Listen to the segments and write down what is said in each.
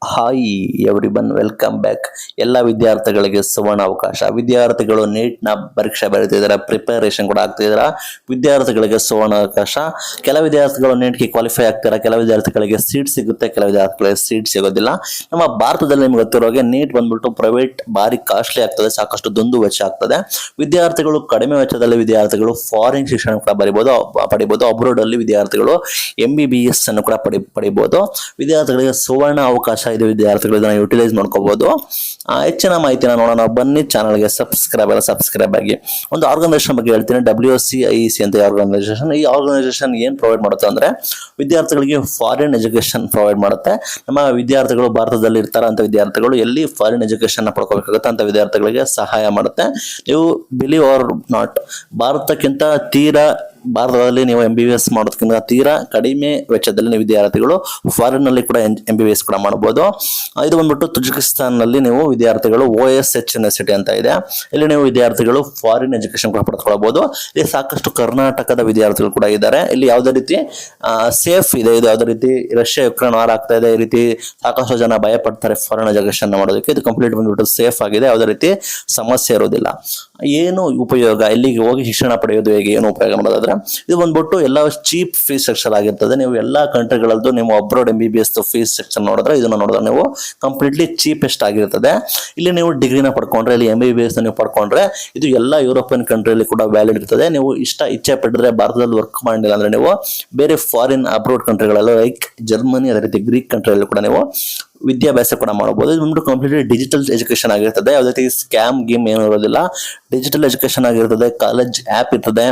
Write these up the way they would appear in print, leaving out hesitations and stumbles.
Hi everyone, welcome back. ಎಲ್ಲ ವಿದ್ಯಾರ್ಥಿಗಳಿಗೆ ಸುವರ್ಣ ಅವಕಾಶ. ವಿದ್ಯಾರ್ಥಿಗಳು ನೀಟ್ನ ಪರೀಕ್ಷೆ ಬರೀತಿದ್ದಾರೆ, ಪ್ರಿಪರೇಷನ್ ಕೂಡ ಆಗ್ತಿದ್ದಾರೆ. ವಿದ್ಯಾರ್ಥಿಗಳಿಗೆ ಸುವರ್ಣ ಅವಕಾಶ. ಕೆಲ ವಿದ್ಯಾರ್ಥಿಗಳು ನೀಟ್ಗೆ ಕ್ವಾಲಿಫೈ ಆಗ್ತಾರೆ, ಕೆಲ ವಿದ್ಯಾರ್ಥಿಗಳಿಗೆ ಸೀಟ್ ಸಿಗುತ್ತೆ, ಕೆಲ ವಿದ್ಯಾರ್ಥಿಗಳಿಗೆ ಸೀಟ್ ಸಿಗೋದಿಲ್ಲ. ನಮ್ಮ ಭಾರತದಲ್ಲಿ ನಿಮ್ಗೆ ಗೊತ್ತಿರೋಗೆ ನೀಟ್ ಬಂದ್ಬಿಟ್ಟು ಪ್ರೈವೇಟ್ ಭಾರಿ ಕಾಸ್ಟ್ಲಿ ಆಗ್ತದೆ, ಸಾಕಷ್ಟು ದುಂದು ವೆಚ್ಚ ಆಗ್ತದೆ. ವಿದ್ಯಾರ್ಥಿಗಳು ಕಡಿಮೆ ವೆಚ್ಚದಲ್ಲಿ ವಿದ್ಯಾರ್ಥಿಗಳು ಫಾರಿನ್ ಶಿಕ್ಷಣ ಕೂಡ ಪಡಿಬಹುದು. ಅಬ್ರೋಡ್ ಅಲ್ಲಿ ವಿದ್ಯಾರ್ಥಿಗಳು MBBS ಅನ್ನು ಕೂಡ ಪಡಿಬಹುದು. ವಿದ್ಯಾರ್ಥಿಗಳಿಗೆ ಸುವರ್ಣ ಅವಕಾಶ ಇದೆ, ವಿದ್ಯಾರ್ಥಿಗಳು ಇದನ್ನ ಯುಟಿಲೈಸ್ ಮಾಡ್ಕೋಬಹುದು. ಹೆಚ್ಚಿನ ಮಾಹಿತಿನ ನೋಡೋಣ ಬನ್ನಿ. ಚಾನಲ್ಗೆ ಸಬ್ಸ್ಕ್ರೈಬ್ ಆಗಿ. ಒಂದು ಆರ್ಗನೈಸೇಷನ್ ಬಗ್ಗೆ ಹೇಳ್ತೀನಿ, WCIEC ಅಂತ ಆರ್ಗನೈಸೇಷನ್. ಈ ಆರ್ಗನೈಸೇಷನ್ ಏನ್ ಪ್ರೊವೈಡ್ ಮಾಡುತ್ತೆ ಅಂದ್ರೆ ವಿದ್ಯಾರ್ಥಿಗಳಿಗೆ ಫಾರಿನ್ ಎಜುಕೇಶನ್ ಪ್ರೊವೈಡ್ ಮಾಡುತ್ತೆ. ನಮ್ಮ ವಿದ್ಯಾರ್ಥಿಗಳು ಭಾರತದಲ್ಲಿ ಇರ್ತಾರಂತ ವಿದ್ಯಾರ್ಥಿಗಳು ಎಲ್ಲಿ ಫಾರಿನ್ ಎಜುಕೇಶನ್ ಪಡ್ಕೋಬೇಕಾಗುತ್ತೆ ಅಂತ ವಿದ್ಯಾರ್ಥಿಗಳಿಗೆ ಸಹಾಯ ಮಾಡುತ್ತೆ. ನೀವು ಬಿಲೀವ್ ಆರ್ ನಾಟ್, ಭಾರತದಲ್ಲಿ ನೀವು MBBS ಮಾಡೋದಕ್ಕಿಂತ ತೀರಾ ಕಡಿಮೆ ವೆಚ್ಚದಲ್ಲಿ ನೀವು ವಿದ್ಯಾರ್ಥಿಗಳು ಫಾರಿನ್ ನಲ್ಲಿ ಕೂಡ MBBS ಕೂಡ ಮಾಡಬಹುದು. ಇದು ಬಂದ್ಬಿಟ್ಟು ತುರ್ಕಿಸ್ತಾನ್ ನಲ್ಲಿ ನೀವು ವಿದ್ಯಾರ್ಥಿಗಳು OSH ಯೂನಿವರ್ಸಿಟಿ ಅಂತ ಇದೆ, ಇಲ್ಲಿ ನೀವು ವಿದ್ಯಾರ್ಥಿಗಳು ಫಾರಿನ್ ಎಜುಕೇಶನ್ ಕೂಡ ಪಡೆದುಕೊಳ್ಳಬಹುದು. ಇಲ್ಲಿ ಸಾಕಷ್ಟು ಕರ್ನಾಟಕದ ವಿದ್ಯಾರ್ಥಿಗಳು ಕೂಡ ಇದ್ದಾರೆ. ಇಲ್ಲಿ ಯಾವುದೇ ರೀತಿ ಸೇಫ್ ಇದೆ, ಇದು ಯಾವುದೇ ರೀತಿ ರಷ್ಯಾ ಯುಕ್ರೇನ್ ವಾರ ಆಗ್ತಾ ಇದೆ, ಈ ರೀತಿ ಸಾಕಷ್ಟು ಜನ ಭಯ ಪಡ್ತಾರೆ ಫಾರಿನ್ ಎಜುಕೇಶನ್ ಮಾಡೋದಕ್ಕೆ. ಇದು ಕಂಪ್ಲೀಟ್ ಬಂದ್ಬಿಟ್ಟು ಸೇಫ್ ಆಗಿದೆ, ಯಾವುದೇ ರೀತಿ ಸಮಸ್ಯೆ ಇರೋದಿಲ್ಲ. ಏನು ಉಪಯೋಗ, ಇಲ್ಲಿಗೆ ಹೋಗಿ ಶಿಕ್ಷಣ ಪಡೆಯೋದು ಹೇಗೆ, ಏನು ಉಪಯೋಗ ಮಾಡೋದಾದ್ರೆ ಇದು ಬಂದ್ಬಿಟ್ಟು ಎಲ್ಲ ಚೀಪ್ ಫೀಸ್ ಸ್ಟ್ರಕ್ಚರ್ ಆಗಿರ್ತದೆ. ನೀವು ಎಲ್ಲಾ ಕಂಟ್ರಿಗಳದ್ದು ನೀವು ಅಬ್ರಾಡ್ MBBS ಫೀಸ್ ಸ್ಟ್ರಕ್ಚರ್ ನೋಡಿದ್ರೆ ಇದನ್ನ ನೋಡಿದ್ರೆ ನೀವು ಕಂಪ್ಲೀಟ್ಲಿ ಚೀಪೆಸ್ಟ್ ಆಗಿರ್ತದೆ. ಇಲ್ಲಿ ನೀವು ಡಿಗ್ರಿನ ಪಡ್ಕೊಂಡ್ರೆ, ಇಲ್ಲಿ MBBS ನೀವು ಪಡ್ಕೊಂಡ್ರೆ ಇದು ಎಲ್ಲ ಯುರೋಪಿಯನ್ ಕಂಟ್ರಿಯಲ್ಲಿ ಕೂಡ ವ್ಯಾಲಿಡ್ ಇರ್ತದೆ. ನೀವು ಇಚ್ಛೆ ಪಟ್ಟಿದ್ರೆ ಭಾರತದಲ್ಲಿ ವರ್ಕ್ ಮಾಡಿಲ್ಲ ಅಂದ್ರೆ ನೀವು ಬೇರೆ ಫಾರಿನ್ ಅಬ್ರಾಡ್ ಕಂಟ್ರಿಗಳೆಲ್ಲ ಲೈಕ್ ಜರ್ಮನಿ, ಅದೇ ರೀತಿ ಗ್ರೀಕ್ ಕಂಟ್ರಿಯಲ್ಲಿ ಕೂಡ ನೀವು ವಿದ್ಯಾಭ್ಯಾಸ ಕೂಡ ಮಾಡಬಹುದು. ಇದು ಬಂದ್ಬಿಟ್ಟು ಕಂಪ್ಲೀಟ್ಲಿ ಡಿಜಿಟಲ್ ಎಜುಕೇಶನ್ ಆಗಿರ್ತದೆ, ಯಾವುದೇ ರೀತಿ ಸ್ಕ್ಯಾಮ್ ಗೇಮ್ ಏನು ಇರೋದಿಲ್ಲ. ಡಿಜಿಟಲ್ ಎಜುಕೇಶನ್ ಆಗಿರ್ತದೆ, ಕಾಲೇಜ್ ಆ್ಯಪ್ ಇರ್ತದೆ,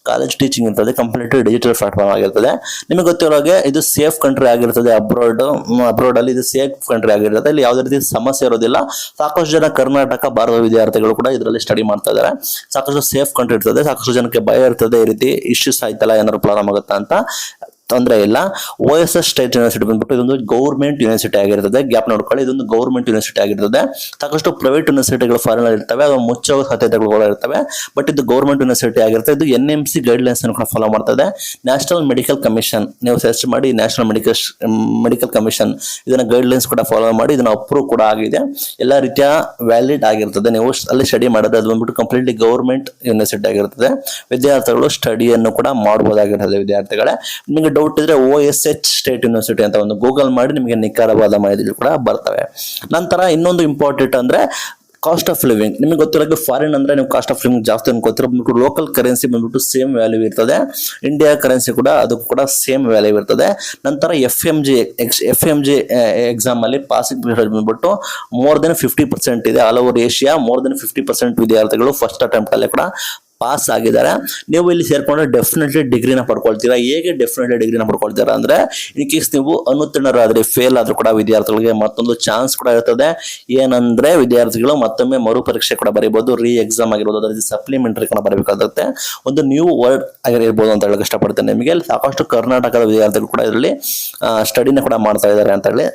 ಕಾಲೇಜ್ ಟೀಚಿಂಗ್ ಇರ್ತದೆ, ಕಂಪ್ಲೀಟ್ಲಿ ಡಿಜಿಟಲ್ ಪ್ಲಾಟ್ಫಾರ್ಮ್ ಆಗಿರ್ತದೆ. ನಿಮಗೆ ಗೊತ್ತಿರೋ ಹಾಗೆ ಇದು ಸೇಫ್ ಕಂಟ್ರಿ ಆಗಿರ್ತದೆ. ಅಬ್ರಾಡ್ ಅಲ್ಲಿ ಇದು ಸೇಫ್ ಕಂಟ್ರಿ ಆಗಿರ್ತದೆ, ಇಲ್ಲಿ ಯಾವುದೇ ರೀತಿ ಸಮಸ್ಯೆ ಇರೋದಿಲ್ಲ. ಸಾಕಷ್ಟು ಜನ ಕರ್ನಾಟಕ, ಭಾರತದ ವಿದ್ಯಾರ್ಥಿಗಳು ಕೂಡ ಇದರಲ್ಲಿ ಸ್ಟಡಿ ಮಾಡ್ತಾ ಇದ್ದಾರೆ. ಸಾಕಷ್ಟು ಸೇಫ್ ಕಂಟ್ರಿ ಇರ್ತದೆ, ಸಾಕಷ್ಟು ಜನಕ್ಕೆ ಭಯ ಇರ್ತದೆ, ಈ ರೀತಿ ಇಶ್ಯೂಸ್ ಆಯ್ತಲ್ಲ ಏನಾದ್ರು ಪ್ರಾಬ್ಲಮ್ ಆಗುತ್ತಾ ಅಂತ. ತೊಂದರೆ ಇಲ್ಲ. OSH ಸ್ಟೇಟ್ ಯೂನಿವರ್ಸಿಟಿ ಬಂದ್ಬಿಟ್ಟು ಇದೊಂದು ಗೌರ್ಮೆಂಟ್ ಯೂನಿವರ್ಸಿಟಿ ಆಗಿರ್ತದೆ, ಗ್ಯಾಪ್ ನೋಡ್ಕೊಳ್ಳಿ, ಇದೊಂದು ಗೌರ್ಮೆಂಟ್ ಯೂನಿವರ್ಸಿಟಿ ಆಗಿರ್ತದೆ. ಸಾಕಷ್ಟು ಪ್ರೈವೇಟ್ ಯೂನಿವರ್ಸಿಟಿಗಳು ಫಾರಿನ್ ಅಲ್ಲಿ ಇರ್ತವೆ, ಅದು ಮುಚ್ಚೋ ಸಾಧ್ಯತೆಗಳು ಕೂಡ ಇರ್ತವೆ. ಬಟ್ ಇದು ಗೌರ್ಮೆಂಟ್ ಯೂನಿವರ್ಸಿಟಿ ಆಗಿರ್ತದೆ. ಇದು NMC ಗೈಡ್ಲೈನ್ಸ್ ಅನ್ನು ಕೂಡ ಫಾಲೋ ಮಾಡ್ತದೆ. ನ್ಯಾಷನಲ್ ಮೆಡಿಕಲ್ ಕಮಿಷನ್ ನೀವು ಸರ್ಚ್ ಮಾಡಿ, ನ್ಯಾಷನಲ್ ಮೆಡಿಕಲ್ ಕಮಿಷನ್ ಇದನ್ನ ಗೈಡ್ಲೈನ್ಸ್ ಕೂಡ ಫಾಲೋ ಮಾಡಿ, ಇದನ್ನ ಅಪ್ರೂವ್ ಕೂಡ ಆಗಿದೆ, ಎಲ್ಲ ರೀತಿಯ ವ್ಯಾಲಿಡ್ ಆಗಿರ್ತದೆ. ನೀವು ಅಲ್ಲಿ ಸ್ಟಡಿ ಮಾಡೋದು ಅದು ಬಂದ್ಬಿಟ್ಟು ಕಂಪ್ಲೀಟ್ಲಿ ಗೌರ್ಮೆಂಟ್ ಯೂನಿವರ್ಸಿಟಿ ಆಗಿರ್ತದೆ. ವಿದ್ಯಾರ್ಥಿಗಳು ಸ್ಟಡಿಯನ್ನು ಕೂಡ ಮಾಡಬಹುದಾಗಿರ್ತದೆ. ವಿದ್ಯಾರ್ಥಿಗಳೇ, ನಿಮಗೆ ಡೌಟ್ ಇದ್ರೆ OSH ಸ್ಟೇಟ್ ಯೂನಿವರ್ಸಿಟಿ ಅಂತ ಒಂದು ಗೂಗಲ್ ಮಾಡಿ, ನಿಮಗೆ ನಿಖರವಾದ ಮಾಹಿತಿ ಕೂಡ ಬರ್ತವೆ. ನಂತರ ಇನ್ನೊಂದು ಇಂಪಾರ್ಟೆಂಟ್ ಅಂದ್ರೆ ಕಾಸ್ಟ್ ಆಫ್ ಲಿವಿಂಗ್. ನಿಮಗೆ ಗೊತ್ತಿರೋ ಫಾರಿನ್ ಅಂದ್ರೆ ನೀವು ಕಾಸ್ಟ್ ಆಫ್ ಲಿವಿಂಗ್ ಜಾಸ್ತಿ ಅನ್ಕೋತೀರ. ಲೋಕಲ್ ಕರೆನ್ಸಿ ಬಂದ್ಬಿಟ್ಟು ಸೇಮ್ ವ್ಯಾಲ್ಯೂ ಇರ್ತದೆ, ಇಂಡಿಯಾ ಕರೆನ್ಸಿ ಕೂಡ ಅದಕ್ಕೂ ಕೂಡ ಸೇಮ್ ವ್ಯಾಲ್ಯೂ ಇರ್ತದೆ. ನಂತರ FMG ಎಕ್ಸಾಮ್ ಅಲ್ಲಿ ಪಾಸಿಂಗ್ ಪರ್ಸೆಂಟೇಜ್ ಬಂದ್ಬಿಟ್ಟು ಮೋರ್ ದೆನ್ 50% ಇದೆ. All over Asia more than 50% ವಿದ್ಯಾರ್ಥಿಗಳು ಫಸ್ಟ್ ಅಟೆಂಪ್ಟ್ ಅಲ್ಲೇ ಕೂಡ ಪಾಸ್ ಆಗಿದ್ದಾರೆ. ನೀವು ಇಲ್ಲಿ ಸೇರ್ಕೊಂಡ್ರೆ ಡೆಫಿನೆಟ್ಲಿ ಡಿಗ್ರಿನ ಪಡ್ಕೊಳ್ತೀರಾ. ಹೇಗೆ ಡೆಫಿನೆಟ್ಲಿ ಡಿಗ್ರಿನ ಪಡ್ಕೊಳ್ತೀರಾ ಅಂದ್ರೆ, ಇನ್ ಕೇಸ್ ನೀವು ಅನುತ್ತೀರ್ಣರಾದ್ರೆ, ಫೇಲ್ ಆದ್ರೂ ಕೂಡ ವಿದ್ಯಾರ್ಥಿಗಳಿಗೆ ಮತ್ತೊಂದು ಚಾನ್ಸ್ ಕೂಡ ಇರ್ತದೆ. ಏನಂದ್ರೆ ವಿದ್ಯಾರ್ಥಿಗಳು ಮತ್ತೊಮ್ಮೆ ಮರು ಪರೀಕ್ಷೆ ಕೂಡ ಬರೀಬಹುದು, ಎಕ್ಸಾಮ್ ಆಗಿರ್ಬೋದು, ಅದರ ಸಪ್ಲಿಮೆಂಟರಿ ಕೂಡ ಬರಬೇಕಾಗುತ್ತೆ. ಒಂದು ನ್ಯೂ ವರ್ಡ್ ಆಗಿರ್ಬೋದು ಅಂತ ಹೇಳಕ್ ಇಷ್ಟಪಡ್ತೇನೆ. ನಿಮಗೆ ಸಾಕಷ್ಟು ಕರ್ನಾಟಕದ ವಿದ್ಯಾರ್ಥಿಗಳು ಕೂಡ ಇದರಲ್ಲಿ ಸ್ಟಡಿನ ಕೂಡ ಮಾಡ್ತಾ ಇದ್ದಾರೆ ಅಂತ ಹೇಳಿ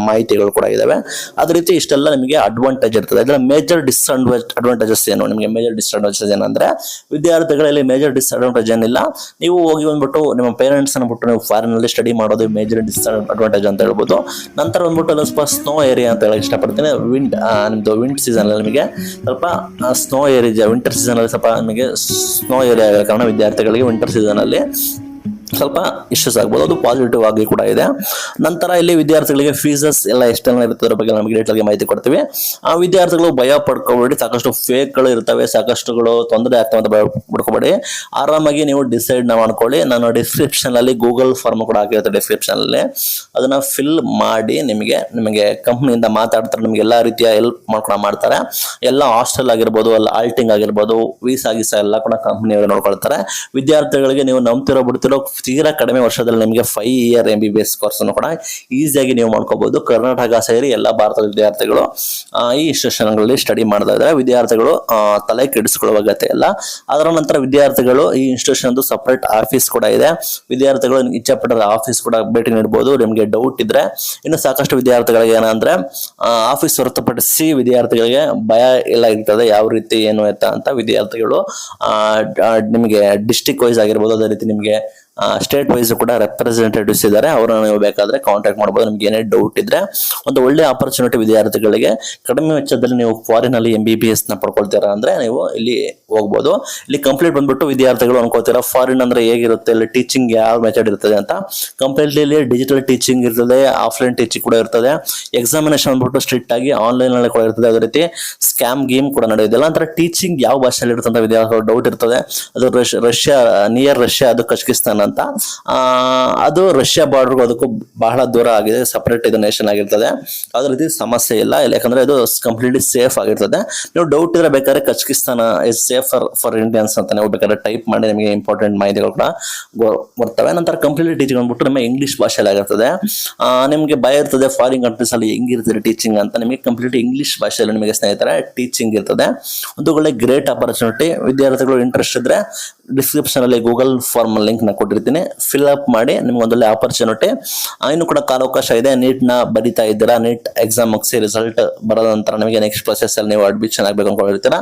ಮಾಹಿತಿಗಳು ಕೂಡ ಇದಾವೆ. ಅದೇ ರೀತಿ ಇಷ್ಟೆಲ್ಲ ನಿಮಗೆ ಅಡ್ವಾಂಟೇಜ್ ಇರ್ತದೆ. ಇದರ ಮೇಜರ್ ಡಿಸ್ಅಡ್ವಾಂಟೇಜಸ್ ಏನು? ನಿಮಗೆ ಮೇಜರ್ ಡಿಸ್ಅಡ್ವಾಂಟೇಜಸ್ ಏನಂದ್ರೆ, ವಿದ್ಯಾರ್ಥಿಗಳಲ್ಲಿ ಮೇಜರ್ ಡಿಸ್ಅಡ್ವಾಂಟೇಜ್ ಏನಿಲ್ಲ. ನೀವು ಹೋಗಿ ಬಂದ್ಬಿಟ್ಟು ನಿಮ್ಮ ಪೇರೆಂಟ್ಸ್ ಅನ್ಬಿಟ್ಟು ನೀವು ಫಾರಿನ್ ಅಲ್ಲಿ ಸ್ಟಡಿ ಮಾಡೋದು ಮೇಜರ್ ಡಿಸ್ಅಡ್ವಾಂಟೇಜ್ ಅಂತ ಹೇಳ್ಬೋದು. ನಂತರ ಬಂದ್ಬಿಟ್ಟು ಸ್ವಲ್ಪ ಸ್ನೋ ಏರಿಯಾ ಅಂತ ಹೇಳಕ್ ಇಷ್ಟಪಡ್ತೀನಿ. ನಿಮ್ದು ವಿಂಡ್ ಸೀಸನ್ ಅಲ್ಲಿ ನಿಮಗೆ ಸ್ವಲ್ಪ ಸ್ನೋ ಏರಿಯಾ, ವಿಂಟರ್ ಸೀಸನ್ ಅಲ್ಲಿ ಸ್ವಲ್ಪ ನಿಮಗೆ ಸ್ನೋ ಏರಿಯಾ ಆಗೋ ಕಾರಣ ವಿದ್ಯಾರ್ಥಿಗಳಿಗೆ ವಿಂಟರ್ ಸೀಸನ್ ಅಲ್ಲಿ ಸ್ವಲ್ಪ ಇಶ್ಯೂಸ್ ಆಗ್ಬೋದು. ಅದು ಪಾಸಿಟಿವ್ ಆಗಿ ಕೂಡ ಇದೆ. ನಂತರ ಇಲ್ಲಿ ವಿದ್ಯಾರ್ಥಿಗಳಿಗೆ ಫೀಸಸ್ ಎಲ್ಲ ಎಷ್ಟೆಲ್ಲ ಇರ್ತದೆ ಬಗ್ಗೆ ನಮಗೆ ಡೀಟೇಲ್ ಆಗಿ ಮಾಹಿತಿ ಕೊಡ್ತೀವಿ. ಆ ವಿದ್ಯಾರ್ಥಿಗಳು ಭಯ ಪಡ್ಕೋಬೇಡಿ, ಸಾಕಷ್ಟು ಫೇಕ್ಗಳು ಇರ್ತವೆ, ಸಾಕಷ್ಟುಗಳು ತೊಂದರೆ ಆಗ್ತವೆ ಅಂತ ಭಯ ಪಡ್ಕೋಬೇಡಿ. ಆರಾಮಾಗಿ ನೀವು ಡಿಸೈಡ್ ಮಾಡ್ಕೊಳ್ಳಿ. ನಾನು ಡಿಸ್ಕ್ರಿಪ್ಷನ್ ಅಲ್ಲಿ ಗೂಗಲ್ ಫಾರ್ಮ್ ಕೂಡ ಹಾಕಿರುತ್ತೆ, ಡಿಸ್ಕ್ರಿಪ್ಷನ್ ಅಲ್ಲಿ ಅದನ್ನ ಫಿಲ್ ಮಾಡಿ ನಿಮಗೆ ಕಂಪ್ನಿಯಿಂದ ಮಾತಾಡ್ತಾರೆ, ನಿಮ್ಗೆ ಎಲ್ಲಾ ರೀತಿಯ ಹೆಲ್ಪ್ ಮಾಡ್ತಾರೆ. ಎಲ್ಲ ಹಾಸ್ಟೆಲ್ ಆಗಿರ್ಬೋದು, ಅಲ್ಲ ಆಲ್ಟಿಂಗ್ ಆಗಿರ್ಬೋದು, ವೀಸಾ ಎಲ್ಲ ಕೂಡ ಕಂಪ್ನಿಯವರು ನೋಡ್ಕೊಳ್ತಾರೆ. ವಿದ್ಯಾರ್ಥಿಗಳಿಗೆ ನೀವು ನಂಬ್ತಿರೋ ಬಿಡ್ತಿರೋ ತೀರಾ ಕಡಿಮೆ ವರ್ಷದಲ್ಲಿ ನಿಮಗೆ 5 ಇಯರ್ MBBS ಕೋರ್ಸ್ ಅನ್ನು ಕೂಡ ಈಸಿಯಾಗಿ ನೀವು ಮಾಡ್ಕೋಬಹುದು. ಕರ್ನಾಟಕ ಸೇರಿ ಎಲ್ಲ ಭಾರತದ ವಿದ್ಯಾರ್ಥಿಗಳು ಈ ಇನ್ಸ್ಟಿಟ್ಯೂಷನ್ಗಳಲ್ಲಿ ಸ್ಟಡಿ ಮಾಡ್ತಾ ಇದ್ದಾರೆ. ವಿದ್ಯಾರ್ಥಿಗಳು ತಲೆ ಕೆಡಿಸ್ಕೊಳ್ಳುವ ಅಗತ್ಯ ಇಲ್ಲ. ಅದರ ನಂತರ ವಿದ್ಯಾರ್ಥಿಗಳು ಈ ಇನ್ಸ್ಟಿಟ್ಯೂಷನ್ ಸಪರೇಟ್ ಆಫೀಸ್ ಕೂಡ ಇದೆ. ವಿದ್ಯಾರ್ಥಿಗಳು ಇಚ್ಛೆ ಪಟ್ಟರೆ ಆಫೀಸ್ ಕೂಡ ಭೇಟಿ ನೀಡಬಹುದು ನಿಮಗೆ ಡೌಟ್ ಇದ್ರೆ. ಇನ್ನು ಸಾಕಷ್ಟು ವಿದ್ಯಾರ್ಥಿಗಳಿಗೆ ಏನಂದ್ರೆ ಆಫೀಸ್ ಹೊರತುಪಡಿಸಿ ವಿದ್ಯಾರ್ಥಿಗಳಿಗೆ ಭಯ ಎಲ್ಲ ಇರ್ತದೆ, ಯಾವ ರೀತಿ ಏನು ಅಂತ ವಿದ್ಯಾರ್ಥಿಗಳು ನಿಮಗೆ ಡಿಸ್ಟ್ರಿಕ್ಟ್ ವೈಸ್ ಆಗಿರ್ಬೋದು, ಅದೇ ರೀತಿ ನಿಮಗೆ ಸ್ಟೇಟ್ ವೈಸ್ ಕೂಡ ರೆಪ್ರೆಸೆಂಟೇಟಿವ್ಸ್ ಇದ್ದಾರೆ, ಅವರನ್ನು ನೀವು ಬೇಕಾದ್ರೆ ಕಾಂಟ್ಯಾಕ್ಟ್ ಮಾಡಬಹುದು. ನಿಮ್ಗೆ ಏನೇ ಡೌಟ್ ಇದ್ರೆ ಒಂದು ಒಳ್ಳೆ ಆಪರ್ಚುನಿಟಿ ವಿದ್ಯಾರ್ಥಿಗಳಿಗೆ. ಕಡಿಮೆ ವೆಚ್ಚದಲ್ಲಿ ನೀವು ಫಾರಿನ್ ಅಲ್ಲಿ MBBS ನ ಪಡ್ಕೊಳ್ತೀರಾ ಅಂದ್ರೆ ನೀವು ಇಲ್ಲಿ ಹೋಗ್ಬೋದು. ಇಲ್ಲಿ ಕಂಪ್ಲೀಟ್ ಬಂದ್ಬಿಟ್ಟು ವಿದ್ಯಾರ್ಥಿಗಳು ಅನ್ಕೋತೀರಾ ಫಾರಿನ್ ಅಂದ್ರೆ ಹೇಗಿರುತ್ತೆ, ಇಲ್ಲಿ ಟೀಚಿಂಗ್ ಯಾವ ಮೆಥಡ್ ಇರ್ತದೆ ಅಂತ. ಕಂಪ್ಲೀಟ್ಲಿ ಡಿಜಿಟಲ್ ಟೀಚಿಂಗ್ ಇರ್ತದೆ, ಆಫ್ಲೈನ್ ಟೀಚಿಂಗ್ ಕೂಡ ಇರ್ತದೆ. ಎಕ್ಸಾಮಿನೇಷನ್ ಬಂದ್ಬಿಟ್ಟು ಸ್ಟ್ರಿಕ್ಟ್ ಆಗಿ ಆನ್ಲೈನ್ ನಲ್ಲಿ ಕೂಡ ಇರ್ತದೆ. ಅದೇ ರೀತಿ ಸ್ಕ್ಯಾಮ್ ಗೇಮ್ ಕೂಡ ನಡೆಯೋದಿಲ್ಲ. ಅಂದ್ರೆ ಟೀಚಿಂಗ್ ಯಾವ ಭಾಷೆಯಲ್ಲಿ ಇರುತ್ತೆ ಅಂತ ವಿದ್ಯಾರ್ಥಿಗಳು ಡೌಟ್ ಇರ್ತದೆ. ಅದು ರಷ್ಯಾ ನಿಯರ್ ರಷ್ಯಾ, ಅದು ಕಜಕಿಸ್ತಾನ್ ಅಂತ. ಅದು ರಷ್ಯಾ ಬಾರ್ಡರ್ ಅದಕ್ಕೂ ಬಹಳ ದೂರ ಆಗಿದೆ, ಸಪರೇಟ್ ಇದು ನೇಷನ್ ಆಗಿರ್ತದೆ. ಅದೇ ರೀತಿ ಸಮಸ್ಯೆ ಇಲ್ಲ, ಯಾಕಂದ್ರೆ ಇದು ಕಂಪ್ಲೀಟ್ಲಿ ಸೇಫ್ ಆಗಿರ್ತದೆ. ನೀವು ಡೌಟ್ ಇದ್ರೆ ಬೇಕಾದ್ರೆ Kazakhstan is safer for Indians ಅಂತ ನೀವು ಬೇಕಾದ್ರೆ ಟೈಪ್ ಮಾಡಿ, ನಿಮಗೆ ಇಂಪಾರ್ಟೆಂಟ್ ಮಾಹಿತಿಗಳು ಕೂಡ ಬರ್ತವೆ. ನಂತರ ಕಂಪ್ಲೀಟ್ಲಿ ಟೀಚಿಂಗ್ ಅಂದ್ಬಿಟ್ಟು ನಿಮ್ಮ ಇಂಗ್ಲಿಷ್ ಭಾಷೆಯಲ್ಲಿ ಆಗಿರ್ತದೆ. ನಿಮಗೆ ಭಯ ಇರ್ತದೆ ಫಾರಿನ್ ಕಂಟ್ರೀಸ್ ಅಲ್ಲಿ ಹೆಂಗಿರ್ತದೆ ಟೀಚಿಂಗ್ ಅಂತ. ನಿಮಗೆ ಕಂಪ್ಲೀಟ್ ಇಂಗ್ಲಿಷ್ ಭಾಷೆಯಲ್ಲಿ ನಿಮಗೆ ಸ್ನೇಹಿತರೆ ಟೀಚಿಂಗ್ ಇರ್ತದೆ. ಒಂದು ಒಳ್ಳೆ ಗ್ರೇಟ್ ಆಪರ್ಚುನಿಟಿ. ವಿದ್ಯಾರ್ಥಿಗಳು ಇಂಟ್ರೆಸ್ಟ್ ಇದ್ರೆ ಡಿಸ್ಕ್ರಿಪ್ಷನ್ ಅಲ್ಲಿ ಗೂಗಲ್ ಫಾರ್ಮ್ ಲಿಂಕ್ ನ ಕೊಟ್ಟಿರ್ತೀನಿ, ಫಿಲ್ ಅಪ್ ಮಾಡಿ. ನಿಮ್ಗೆ ಒಂದೊಳ್ಳೆ ಆಪರ್ಚುನಿಟಿ. ಇನ್ನು ಕೂಡ ಕಾಲಾವಕಾಶ ಇದೆ. ನೀಟ್ ನ ಬರಿತಾ ಇದ್ದೀರಾ, ನೀಟ್ ಎಕ್ಸಾಮ್ ಮುಗಿಸಿ ರಿಸಲ್ಟ್ ಬರೋದ ನಂತರ ನಿಮಗೆ ನೆಕ್ಸ್ಟ್ ಪ್ರೊಸೆಸ್ ಅಲ್ಲಿ ನೀವು ಅಡ್ಮಿಷನ್ ಆಗಬೇಕು ಅನ್ಕೊಂಡಿರ್ತೀರಾ.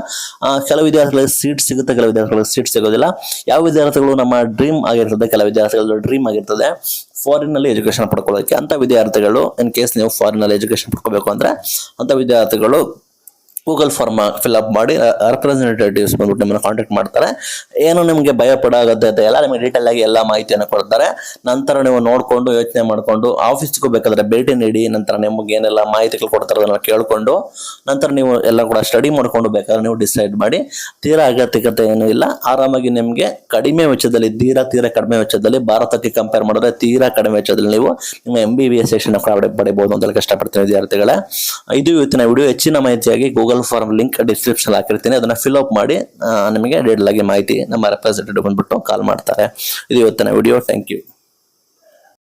ಕೆಲವು ವಿದ್ಯಾರ್ಥಿಗಳಿಗೆ ಸೀಟ್ ಸಿಗುತ್ತೆ, ಕೆಲವು ವಿದ್ಯಾರ್ಥಿಗಳಿಗೆ ಸೀಟ್ ಸಿಗೋದಿಲ್ಲ. ಯಾವ ವಿದ್ಯಾರ್ಥಿಗಳು ನಮ್ಮ ಡ್ರೀಮ್ ಆಗಿರ್ತದೆ, ಕೆಲವು ವಿದ್ಯಾರ್ಥಿಗಳ ಡ್ರೀಮ್ ಆಗಿರ್ತದೆ ಫಾರಿನ್ ನಲ್ಲಿ ಎಜುಕೇಶನ್ ಪಡ್ಕೊಳ್ಳೋಕೆ, ಅಂತ ವಿದ್ಯಾರ್ಥಿಗಳು ಇನ್ ಕೇಸ್ ನೀವು ಫಾರಿನ್ ನಲ್ಲಿ ಎಜುಕೇಶನ್ ಪಡ್ಕೋಬೇಕು ಅಂದ್ರೆ ಅಂತ ವಿದ್ಯಾರ್ಥಿಗಳು ಗೂಗಲ್ ಫಾರ್ಮ್ ಫಿಲ್ ಅಪ್ ಮಾಡಿ ರೆಪ್ರೆಸೆಂಟೇಟಿವ್ಸ್ ಬಂದ್ಬಿಟ್ಟು ನಿಮ್ಮನ್ನು ಕಾಂಟ್ಯಾಕ್ಟ್ ಮಾಡ್ತಾರೆ. ಏನು ನಿಮಗೆ ಭಯ ಪಡೋಗತ್ತೆ ಎಲ್ಲ ನಿಮಗೆ ಡೀಟೇಲ್ ಆಗಿ ಎಲ್ಲ ಮಾಹಿತಿಯನ್ನು ಕೊಡ್ತಾರೆ. ನಂತರ ನೀವು ನೋಡಿಕೊಂಡು ಯೋಚನೆ ಮಾಡಿಕೊಂಡು ಆಫೀಸ್ಗೂ ಬೇಕಾದ್ರೆ ಭೇಟಿ ನೀಡಿ, ನಂತರ ನಿಮಗೆ ಏನೆಲ್ಲ ಮಾಹಿತಿಗಳು ಕೊಡ್ತಾರೆ ಅದನ್ನ ಕೇಳಿಕೊಂಡು ನಂತರ ನೀವು ಎಲ್ಲ ಕೂಡ ಸ್ಟಡಿ ಮಾಡಿಕೊಂಡು ಬೇಕಾದ್ರೆ ನೀವು ಡಿಸೈಡ್ ಮಾಡಿ. ತೀರಾ ಅಗತ್ಯತೆ ಏನೂ ಇಲ್ಲ, ಆರಾಮಾಗಿ ನಿಮಗೆ ಕಡಿಮೆ ವೆಚ್ಚದಲ್ಲಿ, ತೀರಾ ಕಡಿಮೆ ವೆಚ್ಚದಲ್ಲಿ, ಭಾರತಕ್ಕೆ ಕಂಪೇರ್ ಮಾಡಿದ್ರೆ ತೀರಾ ಕಡಿಮೆ ವೆಚ್ಚದಲ್ಲಿ ನೀವು ನಿಮ್ಮ MBBS ಸೆಕ್ಷನ್ ಪಡೆಯಬಹುದು ಅಂತ ಕಷ್ಟಪಡ್ತೀನಿ ವಿದ್ಯಾರ್ಥಿಗಳೇ. ಇದು ಇವತ್ತಿನ ವಿಡಿಯೋ. ಹೆಚ್ಚಿನ ಮಾಹಿತಿಯಾಗಿ ಗೂಗಲ್ ಫಾರ್ಮ್ ಲಿಂಕ್ ಡಿಸ್ಕ್ರಿಪ್ಷನ್ ಹಾಕಿರ್ತೀನಿ, ಅದನ್ನ ಫಿಲ್ ಅಪ್ ಮಾಡಿ. ನಿಮಗೆ ಡೀಟೇಲ್ ಆಗಿ ಮಾಹಿತಿ ನಮ್ಮ ರೆಪ್ರೆಸೆಂಟೇಟಿವ್ ಬಂದ್ಬಿಟ್ಟು ಕಾಲ್ ಮಾಡ್ತಾರೆ. ಇದು ಇವತ್ತಿನ ವಿಡಿಯೋ. Thank you.